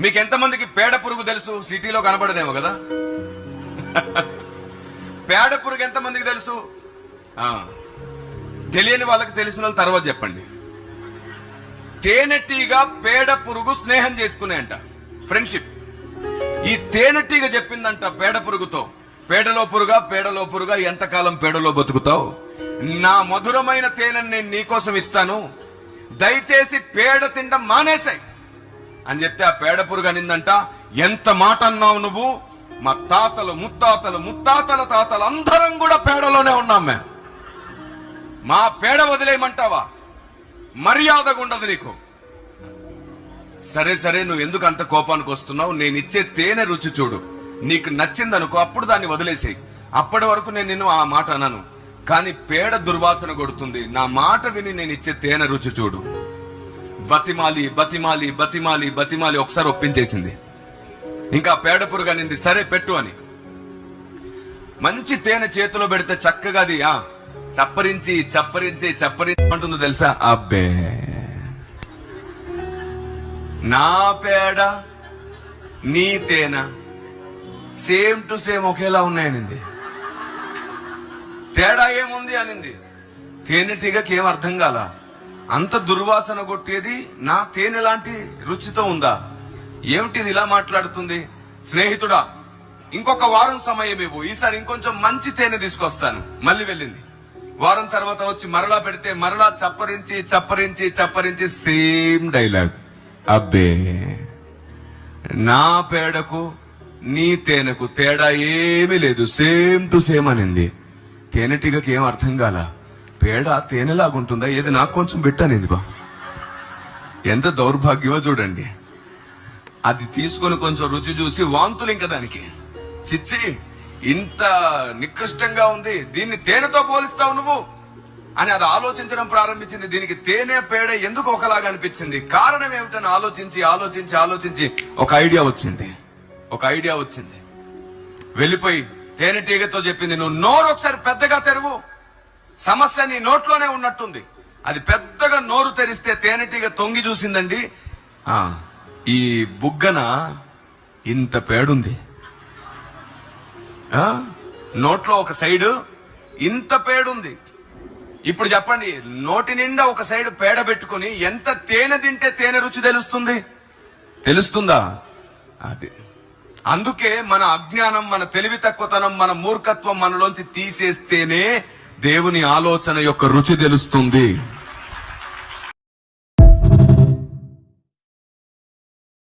మీకు ఎంతమందికి పేడ పురుగు తెలుసు? సిటీలో కనబడదేమో కదా. పేడ పురుగు ఎంతమందికి తెలుసు? తెలియని వాళ్ళకి తెలిసిన వాళ్ళు తర్వాత చెప్పండి. తేనెటీగ పేడ పురుగు స్నేహం చేసుకునేంట, ఫ్రెండ్షిప్. ఈ తేనెటీగ చెప్పిందంట పేడ పురుగుతో, పేడలో పురుగా ఎంతకాలం పేడలో బతుకుతావు? నా మధురమైన తేనెని నేను నీకోసం ఇస్తాను, దయచేసి పేడ తినడం మానేశాయి అని చెప్తే ఆ పేడ పురుగు అనిందంట, ఎంత మాట అన్నావు నువ్వు? మా తాతలు ముత్తాతల తాతలు అందరం కూడా పేడలోనే ఉన్నాం మేము, మా పేడ వదిలేయమంటావా? మర్యాదగా ఉండదు నీకు. సరే నువ్వు ఎందుకు అంత కోపానికి వస్తున్నావు? నేను ఇచ్చే తేనె రుచి చూడు, నీకు నచ్చిందనుకో, అప్పుడు దాన్ని వదిలేసేయి. అప్పటి వరకు నేను నిన్ను ఆ మాట అన్నాను, కానీ పేడ దుర్వాసన కొడుతుంది, నా మాట విని నేను ఇచ్చే తేనె రుచి చూడు. బతిమాలి ఒకసారి ఒప్పించేసింది. ఇంకా పేడ పురుగు అనింది సరే పెట్టు అని. మంచి తేనె చేతిలో పెడితే చక్కగా అది చప్పరించి అంటుందో తెలుసా? అబ్బే, నా పేడ నీ తేనె సేమ్ టు సేమ్ ఒకేలా ఉన్నాయనింది. తేడా ఏముంది అనింది. తేనెటీగకి ఏం అర్థం కాల, అంత దుర్వాసన కొట్టేది నా తేనె లాంటి రుచితో ఉందా? ఏమిటిది ఇలా మాట్లాడుతుంది? స్నేహితుడా, ఇంకొక వారం సమయం ఇవ్వు, ఈసారి ఇంకొంచెం మంచి తేనె తీసుకొస్తాను. మళ్ళీ వెళ్ళింది. వారం తర్వాత వచ్చి మరలా పెడితే మరలా చప్పరించి సేమ్ డైలాగ్. అబ్బే, నా పేడకు నీ తేనెకు తేడా ఏమీ లేదు, సేమ్ టు సేమ్ అనింది. తేనెటీగకి ఏం అర్థం కాల, పేడ తేనెలాగుంటుందా, ఏది నాకు కొంచెం పెట్టానింది. బా, ఎంత దౌర్భాగ్యమో చూడండి. అది తీసుకొని కొంచెం రుచి చూసి వాంతులు ఇంకా దానికి. చిచ్చి, ఇంత నికృష్టంగా ఉంది, దీన్ని తేనెతో పోలిస్తావు నువ్వు అని అది ఆలోచించడం ప్రారంభించింది. దీనికి తేనె పేడ ఎందుకు ఒకలాగా అనిపించింది, కారణం ఏమిటని ఆలోచించి ఒక ఐడియా వచ్చింది. వెళ్ళిపోయి తేనెటీగతో చెప్పింది, నువ్వు నోరు ఒకసారి పెద్దగా తెరువు, సమస్య నీ నోట్లోనే ఉన్నట్టుంది. అది పెద్దగా నోరు తెరిస్తే తేనెటీగ తొంగి చూసిందండి, ఈ బుగ్గన ఇంత పేడుంది, నోట్లో ఒక సైడు ఇంత పేడుంది. ఇప్పుడు చెప్పండి, నోటి నిండా ఒక సైడు పేడ పెట్టుకుని ఎంత తేనె తింటే తేనె రుచి తెలుస్తుందా? అది అందుకే మన అజ్ఞానం, మన తెలివి తక్కువతనం, మన మూర్ఖత్వం మనలోంచి తీసేస్తేనే దేవుని ఆలోచన యొక్క రుచి తెలుస్తుంది.